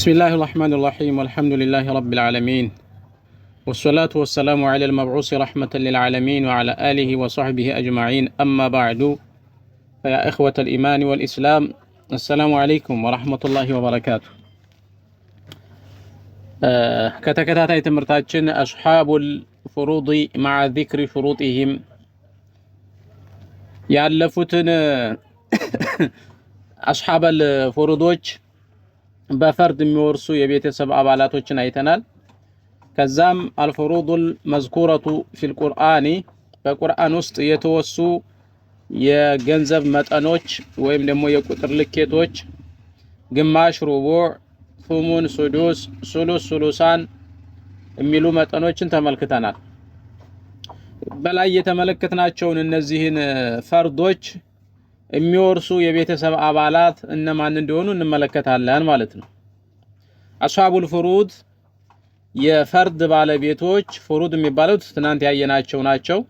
بسم الله الرحمن الرحيم والحمد لله رب العالمين والصلاة والسلام على المبعوث رحمة للعالمين وعلى آله وصحبه أجمعين أما بعد فيا إخوة الإيمان والإسلام السلام عليكم ورحمة الله وبركاته. كتكتاتي تمرتاتشن أصحاب الفروض مع ذكر شروطهم ያለፉትን أصحاب الفروضዎች በፈርድ የሚወርሱ የቤተሰብ አባላቶችን አይተናል። ከዛም አልፍሩዱል መዝኩረቱ ፊል ቁርአኒ በቁርአን ውስጥ የተወሱ የገንዘብ መጠኖች ወይም ደግሞ የቁጥር ልኬቶች ግማሽ፣ ሩቡዕ፣ ሱሙን፣ ሱዱስ፣ ሱሉስ፣ ሱሉሳን የሚሉ መጠኖችን ተመልክተናል። በላይ የተመለከትናቸውን እነዚህን ፈርዶች የሚወርሱ የቤተሰብ አባላት እነማን እንደሆኑ እንመለከታለን ማለት ነው። አስሐቡል ፍሩድ የፈርድ ባለቤቶች ፍሩድ የሚባሉት ትናንት ያየናቸው ናቸው።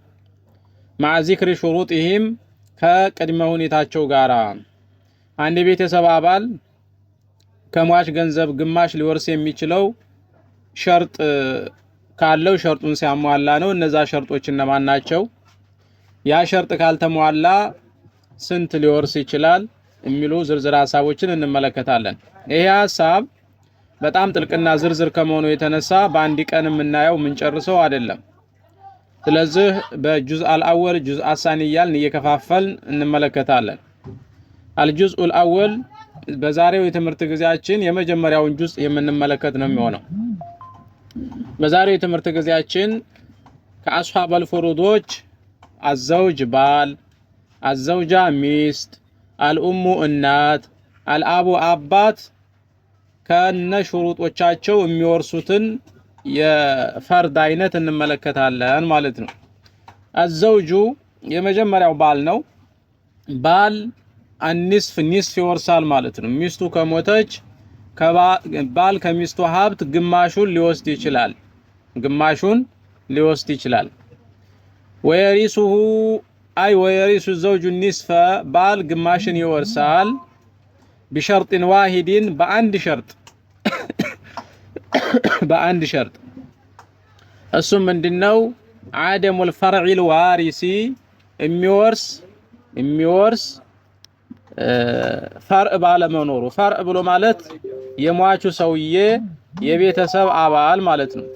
مع ذكر شروطهم ከቅድመ ሁኔታቸው ጋር አንድ የቤተሰብ አባል ከሟች ገንዘብ ግማሽ ሊወርስ የሚችለው ሸርጥ ካለው ሸርጡን ሲያሟላ ነው። እነዛ ሸርጦች እነማን ናቸው? ያ ሸርጥ ካልተሟላ ስንት ሊወርስ ይችላል የሚሉ ዝርዝር ሐሳቦችን እንመለከታለን። ይሄ ሐሳብ በጣም ጥልቅና ዝርዝር ከመሆኑ የተነሳ በአንድ ቀን የምናየው የምንጨርሰው አይደለም። ስለዚህ በጁዝ አልአወል ጁዝ አሳኒ እያልን እየከፋፈልን እንመለከታለን። አልጁዝኡ አልአወል በዛሬው የትምህርት ጊዜያችን የመጀመሪያውን ጁዝ የምንመለከት ነው የሚሆነው። በዛሬው የትምህርት ጊዜያችን ከአስሐበል ፍሩዶች አዘውጅ ባል፣ አዘውጃ ሚስት፣ አልኡሙ እናት፣ አልአቡ አባት ከነ ሹሩጦቻቸው የሚወርሱትን የፈርድ አይነት እንመለከታለን ማለት ነው። አዘውጁ የመጀመሪያው ባል ነው። ባል አንስፍ ኒስፍ ይወርሳል ማለት ነው። ሚስቱ ከሞተች ባል ከሚስቱ ሀብት ግማሹን ሊወስድ ይችላል። ወየሪሱሁ አይ ወየሪሱ ዘውጁ ኒስፈ ባል ግማሽን ይወርሳል። ቢሸርጥን ዋሂድን በአንድ ሸርጥ እሱም ምንድነው? አደሙል ፈርዒል ዋሪሲ የሚወርስ ፈርዕ ባለመኖሩ። ፈርዕ ብሎ ማለት የሟቹ ሰውዬ የቤተሰብ አባል ማለት ነው፣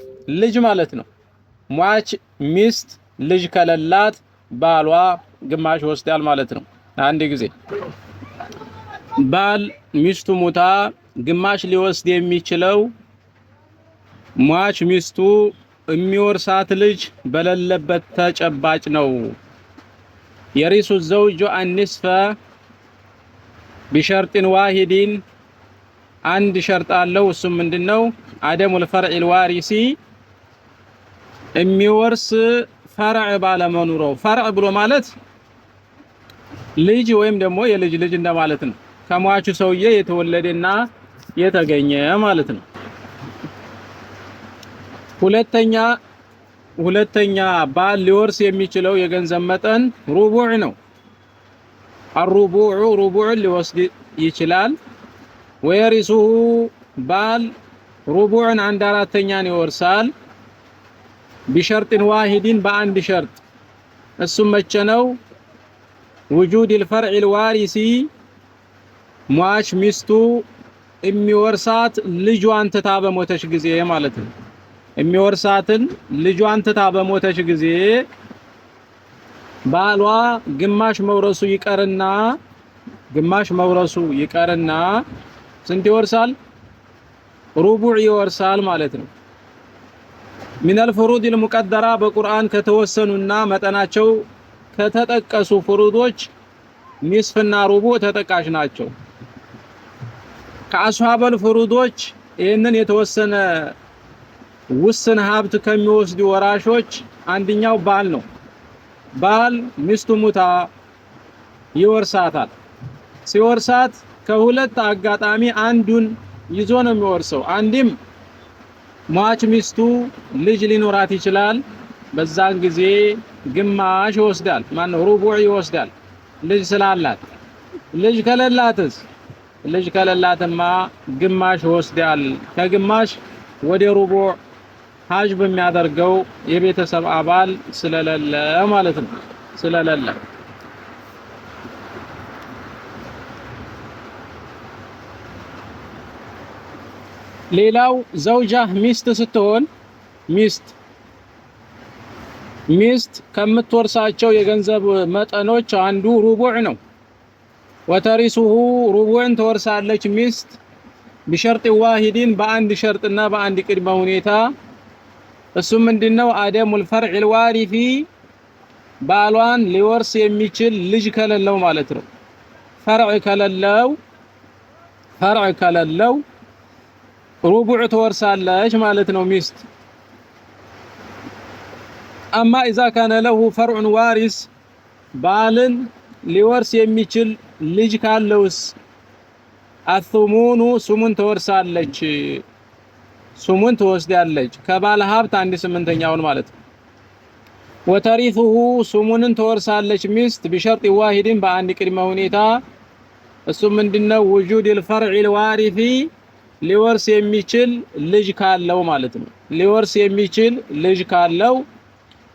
ልጅ ማለት ነው። ሟች ሚስት ልጅ ከሌላት ባሏ ግማሽ ወስዳል ማለት ነው። አንድ ጊዜ ባል ሚስቱ ሙታ ግማሽ ሊወስድ የሚችለው ሟች ሚስቱ የሚወርሳት ልጅ በሌለበት ተጨባጭ ነው። የሪሱ ዘውጁ አንስፈ ቢሸርጥን ዋሂድን አንድ ሸርጥ አለው። እሱም ምንድነው? አደሙል ፈርዒል ዋሪሲ የሚወርስ ፈርዕ ባለመኖሩ። ፈርዕ ብሎ ማለት ልጅ ወይም ደግሞ የልጅ ልጅ እንደማለት ነው። ከሟቹ ሰውዬ የተወለደና የተገኘ ማለት ነው። ሁለተኛ ባል ሊወርስ የሚችለው የገንዘብ መጠን ሩቡዕ ነው። ሩቡዕ ሊወስድ ይችላል። ወየሪሱሁ ባል ሩቡዕን 1/4ኛን ይወርሳል። ቢሸርጥን ዋሂድን በአንድ ሸርጥ። እሱም መቼ ነው? ውጁድል ፈርዒል ዋሪሲ ሟች ሚስቱ የሚወርሳት ልጇን ትታ በሞተች ጊዜ ማለት ነው። የሚወርሳትን ልጇን ትታ በሞተች ጊዜ ባሏ ግማሽ መውረሱ ይቀርና ስንት ይወርሳል? ሩቡዕ ይወርሳል ማለት ነው። ሚነል ፍሩዲል ሙቀደራ በቁርአን ከተወሰኑና መጠናቸው ከተጠቀሱ ፍሩዶች ኒስፍና ሩቡዕ ተጠቃሽ ናቸው። ከአስሐበል ፍሩዶች ይህንን የተወሰነ ውስን ሀብት ከሚወስዱ ወራሾች አንደኛው ባል ነው። ባል ሚስቱ ሙታ ይወርሳታል። ሲወርሳት ከሁለት አጋጣሚ አንዱን ይዞ ነው የሚወርሰው። አንድም ሟች ሚስቱ ልጅ ሊኖራት ይችላል። በዛን ጊዜ ግማሽ ይወስዳል። ሩቡዕ ይወስዳል ልጅ ስላላት። ልጅ ከሌላትስ ልጅ ከሌላትማ ግማሽ ይወስዳል። ከግማሽ ወደ ሩቡዕ ሀጅ በሚያደርገው የቤተሰብ አባል ስለሌለ ማለት ነው። ስለሌለ ሌላው ዘውጃ ሚስት ስትሆን ሚስት ከምትወርሳቸው የገንዘብ መጠኖች አንዱ ሩቡዕ ነው። ወተሪሱሁ ሩቡዕን ትወርሳለች ሚስት بشرط واحد በአንድ ሸርጥና በአንድ ቅድመ ሁኔታ እሱም ምንድነው? አደሙል ፈርዕል ዋሪፊ ባሏን ሊወርስ የሚችል ልጅ ከሌለው ማለት ነው። ፈርዕ ከሌለው ሩቡዕ ትወርሳለች ማለት ነው ሚስት። አማ ኢዛ ካነ ለሁ ፈርዑን ዋሪስ ባልን ሊወርስ የሚችል ልጅ ካለውስ አثሙኑ ሱሙን ትወርሳለች። ሱሙን ትወስዳለች ከባለ ሀብት 1/8ኛውን ማለት ነው። ወተሪፉሁ ሱሙንን ትወርሳለች ሚስት بشرط واحد በአንድ ቅድመ ሁኔታ እሱም ምንድነው? وجود الفرع الوارث ሊወርስ የሚችል ልጅ ካለው ማለት ነው። ሊወርስ የሚችል ልጅ ካለው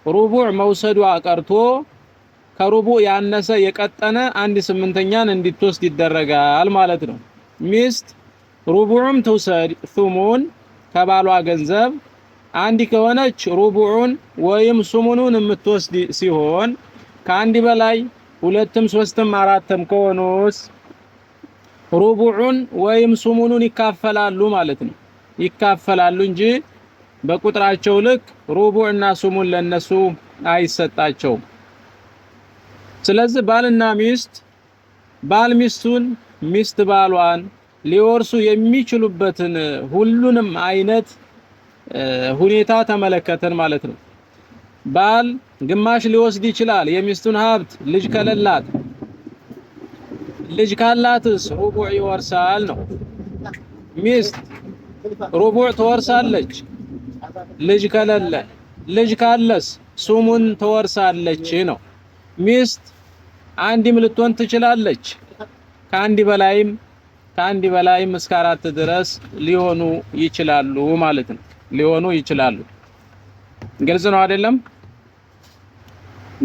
ሩቡዕ መውሰዱ አቀርቶ ከሩቡዕ ያነሰ የቀጠነ 1/8ኛን እንድትወስድ ይደረጋል ማለት ነው። ሚስት ሩቡዕም ትውሰድ ሱሙን ከባሏ ገንዘብ አንድ ከሆነች ሩቡዑን ወይም ሱሙኑን የምትወስድ ሲሆን ከአንድ በላይ ሁለትም ሶስትም አራትም ከሆኑስ ሩቡዑን ወይም ሱሙኑን ይካፈላሉ ማለት ነው። ይካፈላሉ እንጂ በቁጥራቸው ልክ ሩቡዕና ሱሙን ለነሱ አይሰጣቸውም። ስለዚህ ባልና ሚስት ባል ሚስቱን ሚስት ባሏን ሊወርሱ የሚችሉበትን ሁሉንም አይነት ሁኔታ ተመለከተን ማለት ነው። ባል ግማሽ ሊወስድ ይችላል የሚስቱን ሀብት ልጅ ከሌላት። ልጅ ካላትስ ሩቡዕ ይወርሳል ነው። ሚስት ሩቡዕ ትወርሳለች ልጅ ከሌለ። ልጅ ካለስ ሱሙን ትወርሳለች ነው። ሚስት አንድም ልትሆን ትችላለች። ከአንድ በላይም እስከ 4 ድረስ ሊሆኑ ይችላሉ ማለት ነው። ሊሆኑ ይችላሉ። ግልጽ ነው አይደለም?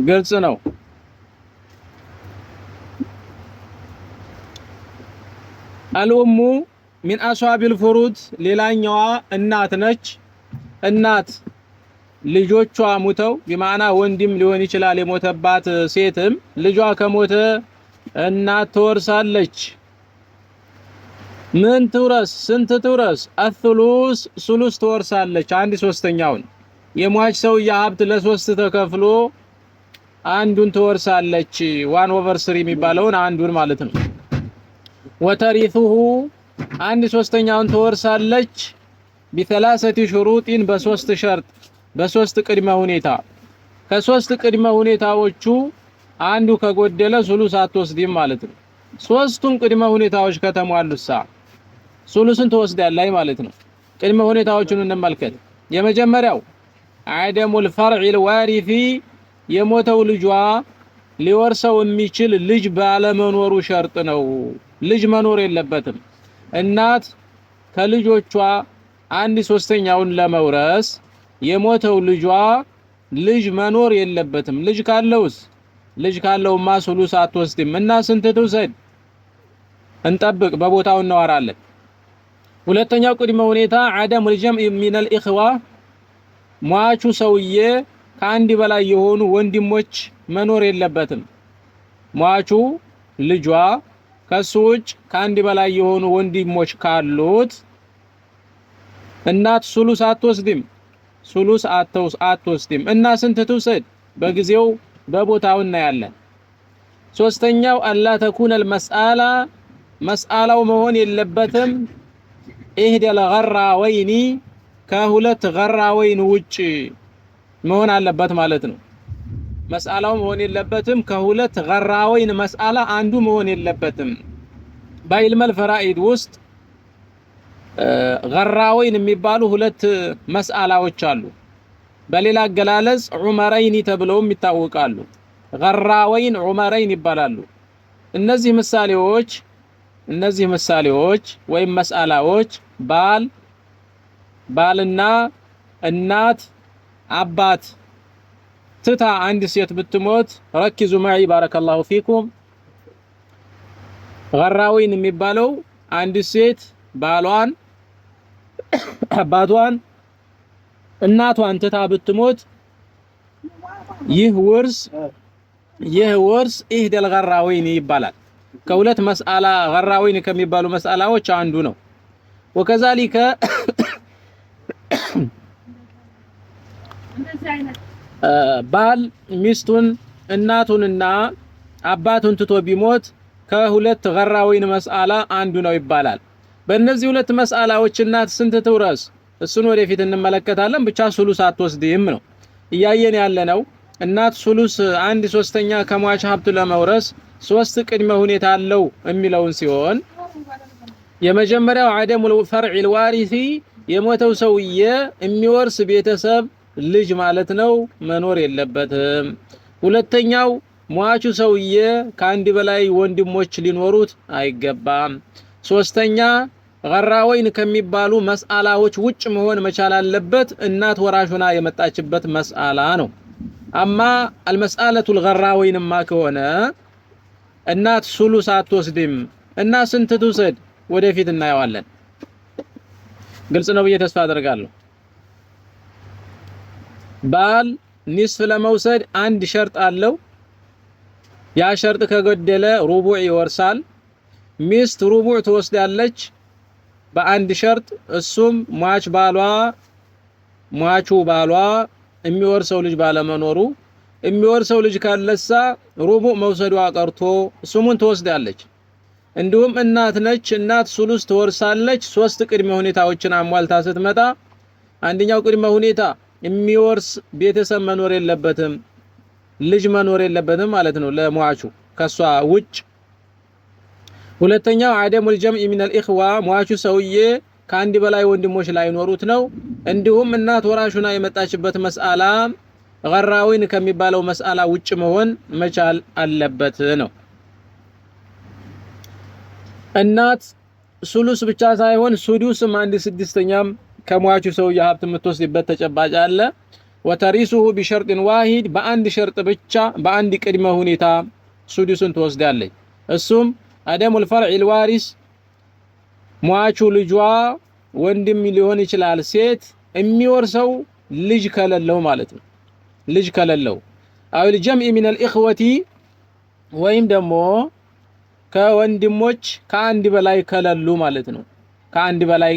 ግልጽ ነው። አልኡሙ ሚን አስዋቢል ፍሩድ ሌላኛዋ እናት ነች። እናት ልጆቿ ሙተው ቢማዕና ወንድም ሊሆን ይችላል የሞተባት ሴትም ልጇ ከሞተ እናት ትወርሳለች። ምን ትውረስ? ስንት ትውረስ? አثሉስ ሱሉስ ትወርሳለች 1/3ኛውን። የሟች ሰውዬ ሀብት ለ3 ተከፍሎ አንዱን ትወርሳለች። 1/3 የሚባለውን አንዱን ማለት ነው። ወተሪፉሁ 1/3ኛውን ትወርሳለች بثلاثه شروط በ3 ሸርጥ በ3 ቅድመ ሁኔታ። ከ3 ቅድመ ሁኔታዎቹ አንዱ ከጎደለ ሱሉስ አትወስድም ማለት ነው። 3ቱም ቅድመ ሁኔታዎች ከተሟሉሳ ሱሉስን ትወስዳለች ማለት ነው። ቅድመ ሁኔታዎቹን እንመልከት። የመጀመሪያው አደሙል ፈርዕል ዋሪፊ የሞተው ልጇ ሊወርሰው የሚችል ልጅ ባለመኖሩ ሸርጥ ነው። ልጅ መኖር የለበትም። እናት ከልጆቿ 1/3ኛውን ለመውረስ የሞተው ልጇ ልጅ መኖር የለበትም። ልጅ ካለውማ ሱሉስ አትወስድም። እና ስንት ትውሰድ? እንጠብቅ፣ በቦታው እናወራለን። ሁለተኛው ቅድመ ሁኔታ አደም الجمع من الاخوه ሟቹ ሰውዬ ከአንድ በላይ የሆኑ ወንድሞች መኖር የለበትም። ሟቹ ልጇ ከሱ ውጭ ከአንድ በላይ የሆኑ ወንድሞች ካሉት እናት ሱሉስ አትወስድም። እና ስንት ትውሰድ? በጊዜው በቦታው እናያለን። ሶስተኛው አላ ተኩነል መስአላው መሆን የለበትም ኢህደል ገራወይኒ ከሁለት ገራወይን ውጭ መሆን አለበት ማለት ነው። መስአላው መሆን የለበትም ከሁለት ገራወይን መስአላ አንዱ መሆን የለበትም። በኢልመል ፈራኢድ ውስጥ ገራወይን የሚባሉ ሁለት መስአላዎች አሉ። በሌላ አገላለጽ ዑመረይኒ ተብለውም ይታወቃሉ። ገራወይን ዑመረይን ይባላሉ። እነዚህ ምሳሌዎች እነዚህ ምሳሌዎች ወይም መስአላዎች ባልና እናት አባት ትታ አንድ ሴት ብትሞት ረኪዙ ማዒ ባረከላሁ ፊኩም ገራዊን የሚባለው አንድ ሴት ባሏን አባቷን እናቷን ትታ ብትሞት ይህ ውርስ ኢህደል ገራዊን ይባላል። ከሁለት መስአላ ገራዊን ከሚባሉ መስአላዎች አንዱ ነው። ወከዛሊከ ባል ሚስቱን እናቱንና አባቱን ትቶ ቢሞት ከሁለት ገራዊን መስአላ አንዱ ነው ይባላል። በእነዚህ ሁለት መስአላዎች እናት ስንት ትውረስ? እሱን ወደፊት እንመለከታለን። ብቻ ሱሉስ አትወስድም ነው እያየን ያለነው። እናት ሱሉስ 1/3 ከሟች ሀብት ለመውረስ 3 ቅድመ ሁኔታ አለው የሚለውን ሲሆን የመጀመሪያው አደሙል ፈርዒል ዋሪሲ የሞተው ሰውዬ የሚወርስ ቤተሰብ ልጅ ማለት ነው መኖር የለበትም። ሁለተኛው ሟቹ ሰውዬ ከአንድ በላይ ወንድሞች ሊኖሩት አይገባም። ሶስተኛ ገራወይን ከሚባሉ መስአላዎች ውጭ መሆን መቻል አለበት። እናት ወራሹና የመጣችበት መስአላ ነው። አማ አልመስአለቱል ገራወይንማ ከሆነ እናት ሱሉስ አትወስድም። እና ስንት ትውሰድ? ወደፊት እናየዋለን። ግልጽ ነው ብዬ ተስፋ አደርጋለሁ። ባል ኒስፍ ለመውሰድ አንድ ሸርጥ አለው። ያ ሸርጥ ከጎደለ ሩቡዕ ይወርሳል። ሚስት ሩቡዕ ትወስዳለች በአንድ ሸርጥ፣ እሱም ሟቹ ባሏ የሚወርሰው ልጅ ባለመኖሩ። የሚወርሰው ልጅ ካለሳ ሩቡዕ መውሰዷ ቀርቶ ስሙን ትወስዳለች። እንዲሁም እናት ነች። እናት ሱሉስ ትወርሳለች። 3 ቅድመ ሁኔታዎችን አሟልታ ስትመጣ፣ አንደኛው ቅድመ ሁኔታ የሚወርስ ቤተሰብ መኖር የለበትም፣ ልጅ መኖር የለበትም ማለት ነው ለሟቹ ከሷ ውጭ። ሁለተኛው አደሙል ጀምዕ ሚነል ኢኽዋ ሟቹ ሰውዬ ከአንድ በላይ ወንድሞች ላይኖሩት ነው። እንዲሁም እናት ወራሹና የመጣችበት መስአላ ገራዊን ከሚባለው መስአላ ውጭ መሆን መቻል አለበት ነው። እናት ሱሉስ ብቻ ሳይሆን ሱዱስም 1/6 ከሟቹ ሰውዬ ሀብት የምትወስድበት ተጨባጭ አለ። ወተሪሱሁ ቢሸርጥን ዋሂድ በአንድ ሸርጥ ብቻ በአንድ ቅድመ ሁኔታ ሱዱስን ትወስዳለች። እሱም አደሙል ፈርዒል ዋሪስ ሟቹ ልጇ ወንድም ሊሆን ይችላል ሴት የሚወርሰው ልጅ ከሌለው ማለት ነው። ልጅ ከሌለው አውል ጀምዕ ሚነል ኢኽወቲ ወይም ደግሞ ከወንድሞች ከአንድ በላይ ከሌሉ ማለት ነው። ከአንድ በላይ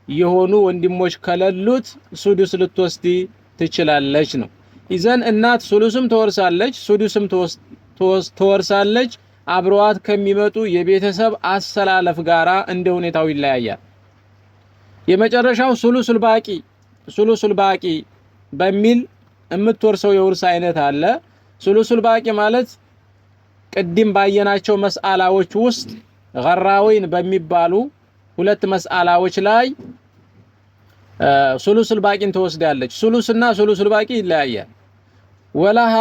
የሆኑ ወንድሞች ከሌሉት ሱዱስ ልትወስድ ትችላለች ነው። ኢዘን እናት ሱሉስም ትወርሳለች፣ ሱዱስም ትወርሳለች። አብረዋት ከሚመጡ የቤተሰብ አሰላለፍ ጋራ እንደ ሁኔታው ይለያያል። የመጨረሻው ሱሉሱል ባቂ በሚል የምትወርሰው የውርስ አይነት አለ። ሱሉሱል ባቂ ማለት ቅድም ባየናቸው መስአላዎች ውስጥ ገራወይን በሚባሉ ሁለት መስአላዎች ላይ ሱሉሱል ባቂን ትወስዳለች። ሱሉስና ሱሉሱል ባቂ ይለያያል። ወለሃ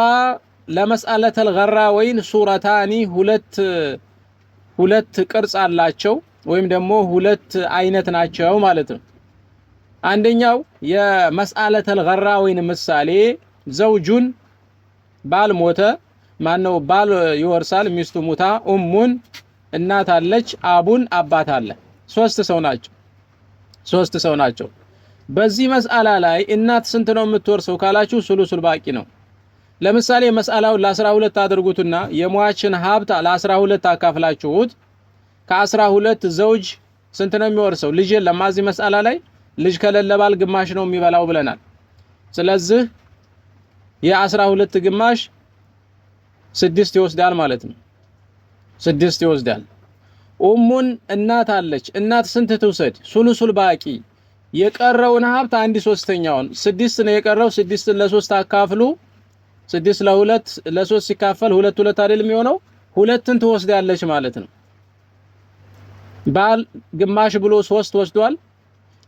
ለመስአለተል ገራወይን ሱረታኒ ሁለት ቅርጽ አላቸው ወይም ደግሞ ሁለት አይነት ናቸው ማለት ነው። አንደኛው የመስአለተል ገራወይን ምሳሌ ዘውጁን ባል ሞተ፣ ማነው ባል ይወርሳል፣ ሚስቱ ሙታ፣ ኡሙን እናት አለች፣ አቡን አባት አለ። 3 ሰው ናቸው። በዚህ መስአላ ላይ እናት ስንት ነው የምትወርሰው ካላችሁ ሱሉሱል ባቂ ነው። ለምሳሌ መስአላውን ለ12 አድርጉትና የሟችን ሀብት ለ12 አካፍላችሁት ከ12 ዘውጅ ስንት ነው የሚወርሰው? ልጅ የለም። እዚህ መስአላ ላይ ልጅ ከሌለ ባል ግማሽ ነው የሚበላው ብለናል። ስለዚህ የ12 ግማሽ 6 ይወስዳል ማለት ነው። 6 ይወስዳል። ኡሙን እናት አለች። እናት ስንት ትውሰድ? ሱሉሱል ባቂ የቀረውን ሀብት 1/3ኛውን 6 ነው የቀረው። 6 ለ3 አካፍሉ። 6 ለ2 ለ3 ሲካፈል 2 አይደል የሚሆነው? 2ን ትወስዳለች ማለት ነው። ባል ግማሽ ብሎ 3 ወስዷል።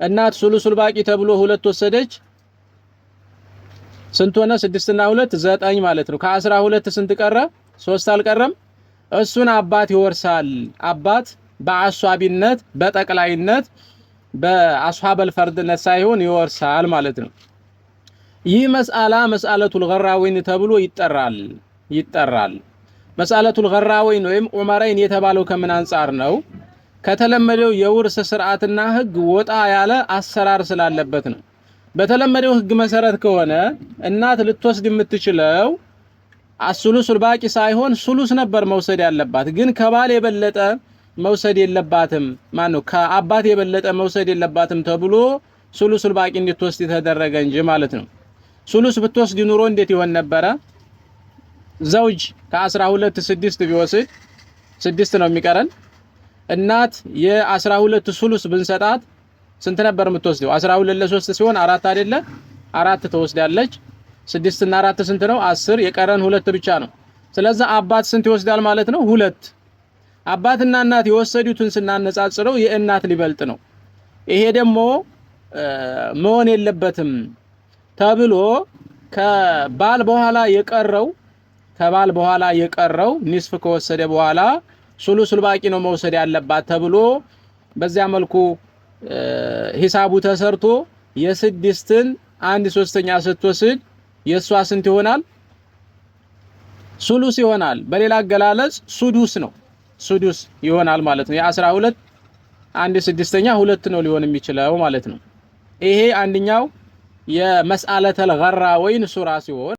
እናት ሱሉሱል ባቂ ተብሎ 2 ወሰደች። ስንት ሆነ? 6 እና 2 9 ማለት ነው። ከ12 ስንት ቀረ? 3 አልቀረም። እሱን አባት ይወርሳል። አባት በአሷቢነት በጠቅላይነት በአስሐበል ፈርድነት ሳይሆን ይወርሳል ማለት ነው። ይህ መስአላ መስአለቱል ገራወይን ተብሎ ይጠራል። መስአለቱል ገራወይን ወይም ዑመረይን የተባለው ከምን አንፃር ነው? ከተለመደው የውርስ ስርዓትና ህግ ወጣ ያለ አሰራር ስላለበት ነው። በተለመደው ህግ መሰረት ከሆነ እናት ልትወስድ የምትችለው አሱሉሱል ባቂ ሳይሆን ሱሉስ ነበር መውሰድ ያለባት። ግን ከባል የበለጠ መውሰድ የለባትም ማነው ከአባት የበለጠ መውሰድ የለባትም ተብሎ ሱሉሱል ባቂ እንድትወስድ የተደረገ እንጂ ማለት ነው። ሱሉስ ብትወስድ ኑሮ እንዴት ይሆን ነበረ? ዘውጅ ከ12 6 ቢወስድ 6 ነው የሚቀረን። እናት የ12 ሱሉስ ብንሰጣት ስንት ነበር የምትወስደው? 12 ለ3 ሲሆን 4 አይደለ? 4 ትወስዳለች። 6 እና 4 ስንት ነው? 10። የቀረን 2 ብቻ ነው። ስለዚህ አባት ስንት ይወስዳል ማለት ነው? 2። አባትና እናት የወሰዱትን ስናነጻጽረው የእናት ሊበልጥ ነው። ይሄ ደግሞ መሆን የለበትም ተብሎ ከባል በኋላ የቀረው ኒስፍ ከወሰደ በኋላ ሱሉሱል ባቂ ነው መውሰድ ያለባት ተብሎ በዚያ መልኩ ሂሳቡ ተሰርቶ የ6ን 1/3 ስትወስድ የሷ ስንት ይሆናል? ሱሉስ ይሆናል። በሌላ አገላለጽ ሱዱስ ነው። ሱዱስ ይሆናል ማለት ነው። የ12 1/6 2 ነው ሊሆን የሚችለው ማለት ነው። ይሄ አንደኛው የመስአለተል ገራወይን ሱራ ሲሆን